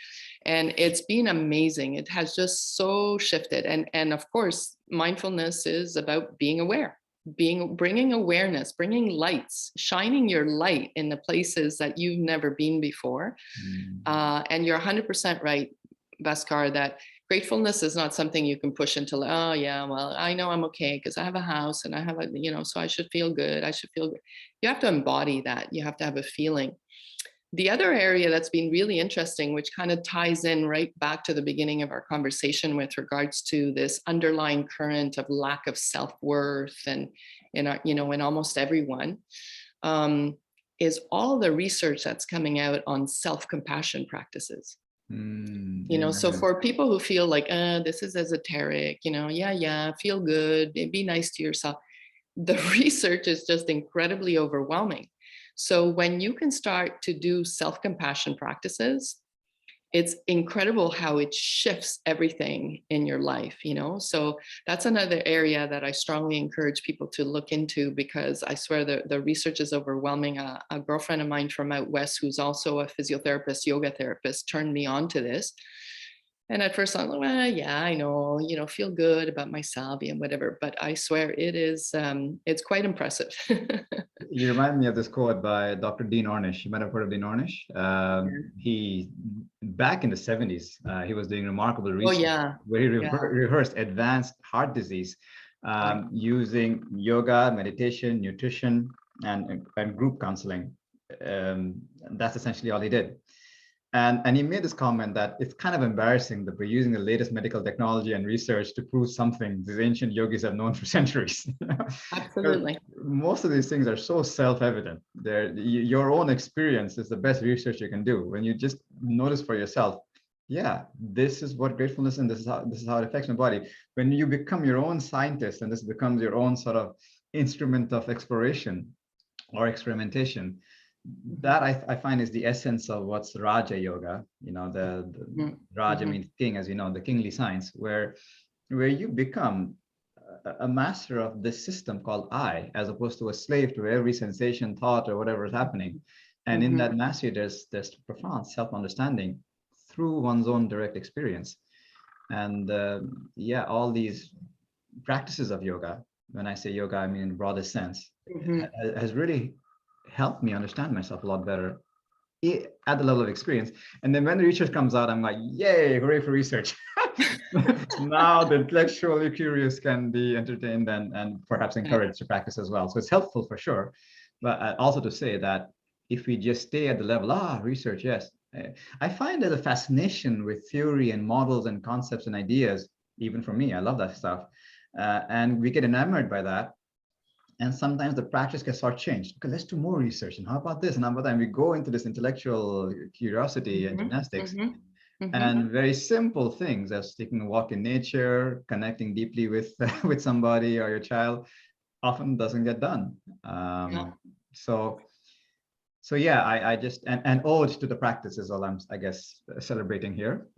and it's been amazing. It has just so shifted. And of course, mindfulness is about being aware, bringing awareness, bringing lights, shining your light in the places that you've never been before. And you're 100% right, Bhaskar, that gratefulness is not something you can push into, oh yeah, well, I know I'm okay because I have a house and I have a, you know, so I should feel good. I should feel good. You have to embody that. You have to have a feeling. The other area that's been really interesting, which kind of ties in right back to the beginning of our conversation with regards to this underlying current of lack of self-worth and in our, you know, in almost everyone, is all the research that's coming out on self-compassion practices. You know, so for people who feel like, this is esoteric, you know, yeah, feel good, be nice to yourself. The research is just incredibly overwhelming. So when you can start to do self-compassion practices, it's incredible how it shifts everything in your life, you know? So that's another area that I strongly encourage people to look into, because I swear the research is overwhelming. A girlfriend of mine from out west, who's also a physiotherapist, yoga therapist, turned me on to this. And at first I'm like, well, yeah, I know, you know, feel good about myself and whatever. But I swear it is, it's quite impressive. You remind me of this quote by Dr. Dean Ornish. You might have heard of Dean Ornish. He, back in the 70s, he was doing remarkable research where he reversed advanced heart disease using yoga, meditation, nutrition, and group counseling. That's essentially all he did. And he made this comment that it's kind of embarrassing that we're using the latest medical technology and research to prove something these ancient yogis have known for centuries. Absolutely. Most of these things are so self-evident. Your own experience is the best research you can do. When you just notice for yourself, yeah, this is what gratefulness, and this is how it affects my body. When you become your own scientist and this becomes your own sort of instrument of exploration or experimentation, that I find is the essence of what's Raja Yoga. You know, the Raja means king, as you know, the kingly science, where you become a master of this system called I, as opposed to a slave to every sensation, thought, or whatever is happening. And in that mastery, there's profound self-understanding through one's own direct experience. And yeah, all these practices of yoga, when I say yoga, I mean in the broadest sense, has really helped me understand myself a lot better at the level of experience. And then when the research comes out, I'm like, yay, hooray for research. Now the intellectually curious can be entertained and perhaps encouraged to practice as well. So it's helpful for sure. But also to say that if we just stay at the level, research, yes. I find there's a fascination with theory and models and concepts and ideas, even for me, I love that stuff. And we get enamored by that. And sometimes the practice gets shortchanged because let's do more research. And how about this? And how about that? And we go into this intellectual curiosity and gymnastics. And very simple things as taking a walk in nature, connecting deeply with with somebody or your child often doesn't get done. So yeah, I just an ode to the practice is all I guess celebrating here,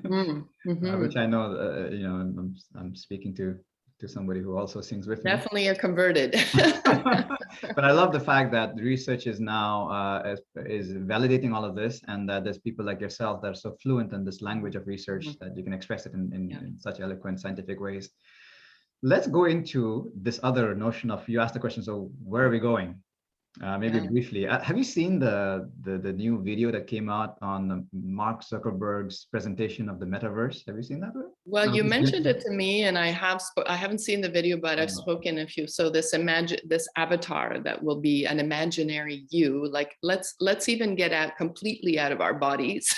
which I know you know I'm speaking to somebody who also sings with me. Definitely a converted. But I love the fact that the research is now is validating all of this, and that there's people like yourself that are so fluent in this language of research that you can express it in such eloquent scientific ways. Let's go into this other notion of, you asked the question, so where are we going? Maybe briefly. Have you seen the new video that came out on Mark Zuckerberg's presentation of the Metaverse? Have you seen that? Well, No, you this mentioned glimpse it to me, and I haven't seen the video, but I've spoken a few. So this avatar that will be an imaginary you. Like let's even get out completely out of our bodies.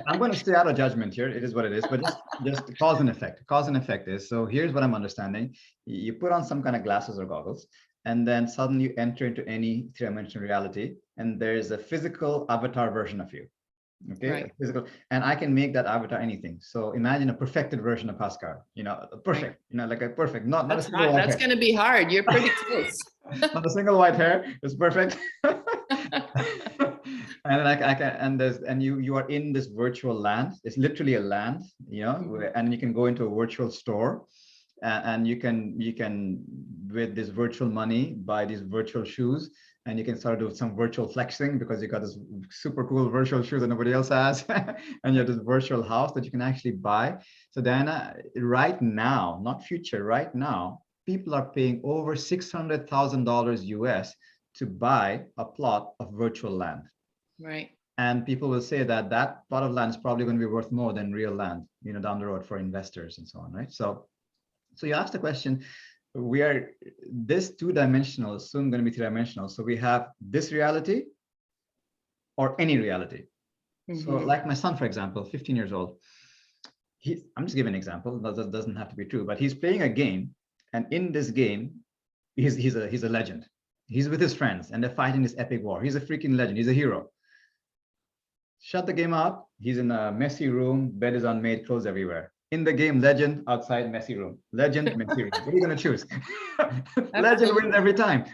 I'm going to stay out of judgment here. It is what it is, but just cause and effect. Cause and effect is, so here's what I'm understanding. You put on some kind of glasses or goggles, and then suddenly you enter into any three-dimensional reality, and there's a physical avatar version of you. Okay, Right. physical, and I can make that avatar anything. So imagine a perfected version of Bhaskar. Perfect. Right. Like a perfect, not a single white That's hair. going to be hard. You're pretty close. Not a single white hair. It's perfect. And I can, and you are in this virtual land. It's literally a land, and you can go into a virtual store, and you can with this virtual money buy these virtual shoes, and you can start doing some virtual flexing because you got this super cool virtual shoes that nobody else has, and you have this virtual house that you can actually buy. So Diana, right now, not future, right now, people are paying over $600,000 US to buy a plot of virtual land. Right. And people will say that that plot of land is probably going to be worth more than real land, down the road for investors and so on, right? So you asked the question, we are this two-dimensional, soon going to be three-dimensional. So we have this reality or any reality. So like my son, for example, 15 years old, I'm just giving an example, that doesn't have to be true, but he's playing a game, and in this game, he's a legend. He's with his friends and they're fighting this epic war. He's a freaking legend. He's a hero. Shut the game out. He's in a messy room. Bed is unmade, clothes everywhere. In the game, legend, outside, messy room. Legend, messy room. What are you going to choose? Legend wins every time.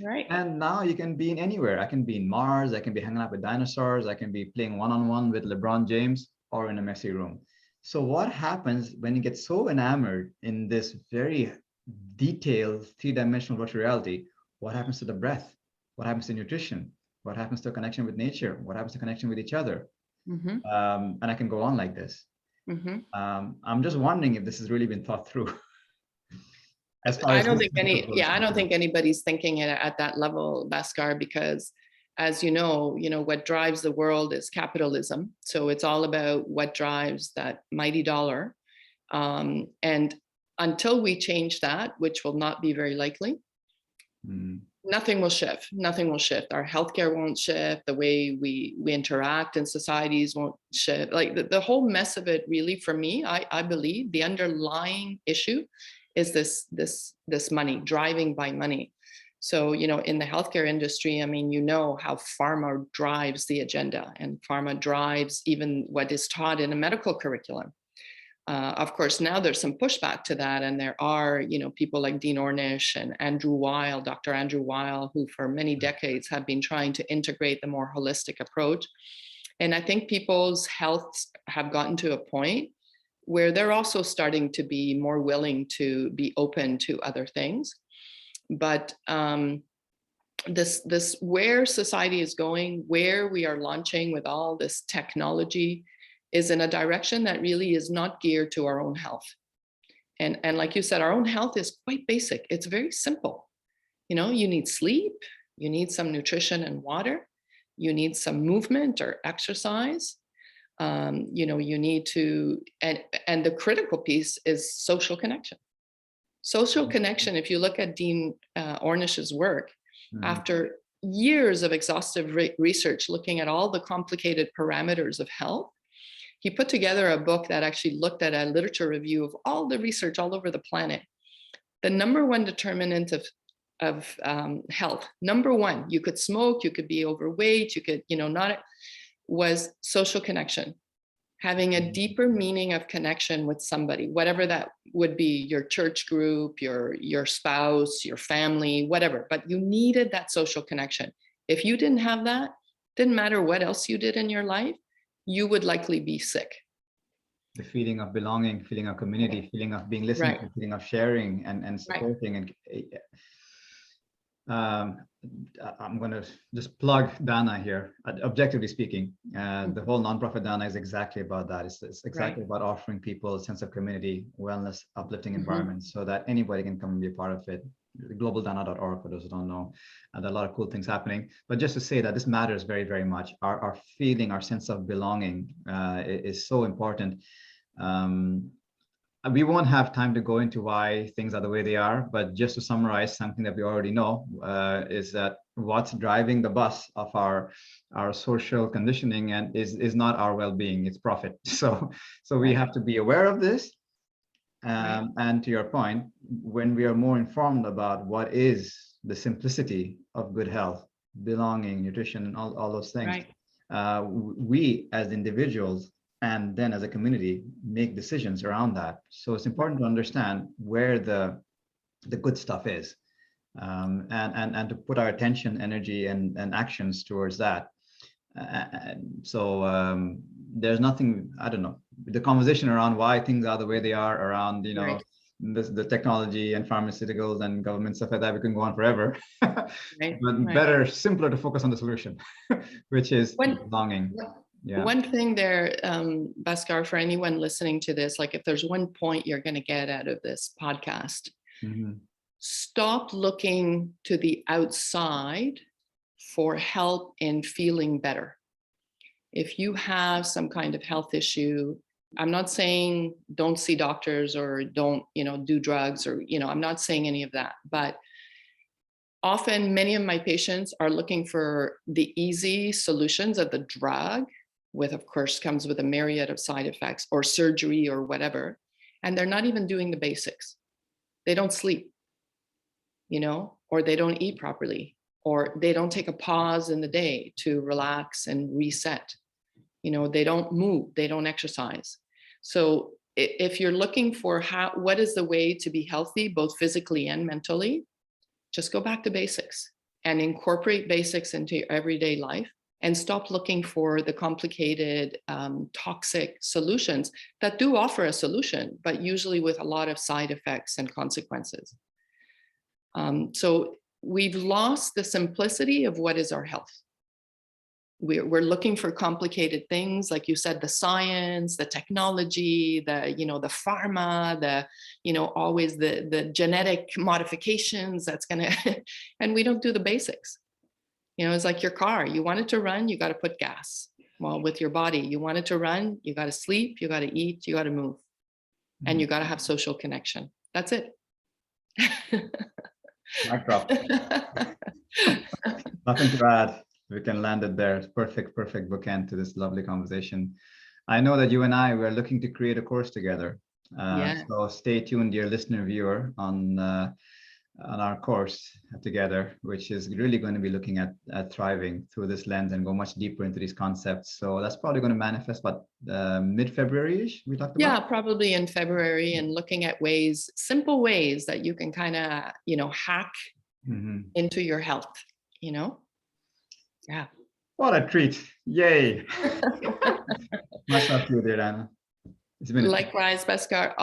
Right. And now you can be in anywhere. I can be in Mars. I can be hanging out with dinosaurs. I can be playing one-on-one with LeBron James, or in a messy room. So what happens when you get so enamored in this very detailed three-dimensional virtual reality? What happens to the breath? What happens to nutrition? What happens to connection with nature? What happens to connection with each other? And I can go on like this. I'm just wondering if this has really been thought through. As far as I don't think anybody's thinking it at that level, Bhaskar, because as you know, what drives the world is capitalism. So it's all about what drives that mighty dollar. And until we change that, which will not be very likely, nothing will shift. Nothing will shift. Our healthcare won't shift. The way we interact in societies won't shift. Like the whole mess of it, really, for me, I believe the underlying issue is this money, driving by money. So, in the healthcare industry, I mean, how pharma drives the agenda, and pharma drives even what is taught in a medical curriculum. Of course, now there's some pushback to that, and there are, people like Dean Ornish and Andrew Weil, Dr. Andrew Weil, who for many decades have been trying to integrate the more holistic approach. And I think people's health have gotten to a point where they're also starting to be more willing to be open to other things. But this where society is going, where we are launching with all this technology, is in a direction that really is not geared to our own health. And like you said, our own health is quite basic. It's very simple. You need sleep, you need some nutrition and water, you need some movement or exercise. You need to, and the critical piece is social connection. Social connection, if you look at Dean Ornish's work, after years of exhaustive research looking at all the complicated parameters of health, he put together a book that actually looked at a literature review of all the research all over the planet. The number one determinant of health, number one, you could smoke, you could be overweight, you could, not, was social connection. Having a deeper meaning of connection with somebody, whatever that would be, your church group, your spouse, your family, whatever, but you needed that social connection. If you didn't have that, didn't matter what else you did in your life, you would likely be sick. The feeling of belonging, feeling of community, feeling of being listened to, feeling of sharing and supporting. And I'm going to just plug Dana here. Objectively speaking, the whole nonprofit Dana is exactly about that. It's exactly about offering people a sense of community, wellness, uplifting environments, so that anybody can come and be a part of it. globaldana.org for those who don't know. There are a lot of cool things happening. But just to say that this matters very, very much. Our feeling, our sense of belonging is so important. We won't have time to go into why things are the way they are, but just to summarize something that we already know is that what's driving the bus of our social conditioning and is not our well-being, it's profit. So we have to be aware of this. And to your point, when we are more informed about what is the simplicity of good health, belonging, nutrition, and all those things, we as individuals and then as a community make decisions around that. So it's important to understand where the good stuff is, and to put our attention, energy, and actions towards that. So there's nothing, I don't know, the conversation around why things are the way they are around, you know, the technology and pharmaceuticals and government stuff like that, we can go on forever. But better, simpler to focus on the solution, which is belonging. One thing there, Bhaskar, for anyone listening to this, like if there's one point you're going to get out of this podcast, stop looking to the outside for help in feeling better. If you have some kind of health issue, I'm not saying don't see doctors or don't, do drugs or, I'm not saying any of that, but often many of my patients are looking for the easy solutions of the drug, with, of course, comes with a myriad of side effects, or surgery or whatever. And they're not even doing the basics. They don't sleep, or they don't eat properly, or they don't take a pause in the day to relax and reset. They don't move, they don't exercise. So if you're looking for what is the way to be healthy, both physically and mentally, just go back to basics and incorporate basics into your everyday life, and stop looking for the complicated, toxic solutions that do offer a solution, but usually with a lot of side effects and consequences. So we've lost the simplicity of what is our health. We're looking for complicated things, like you said, the science, the technology, the pharma, always the genetic modifications that's gonna, and we don't do the basics. It's like your car. You want it to run, you got to put gas. Well, with your body, you want it to run, you got to sleep, you got to eat, you got to move, and you got to have social connection. That's it. Mic drop. Nothing to add. We can land it there. Perfect bookend to this lovely conversation. I know that you and I were looking to create a course together. So stay tuned, dear listener, viewer, on our course together, which is really going to be looking at thriving through this lens and go much deeper into these concepts. So that's probably going to manifest, but mid-February-ish we talked about? Yeah, probably in February, and looking at simple ways that you can kind of, hack into your health, Yeah. What a treat. Yay. Much love to you, dear Anna. Likewise, Bhaskar.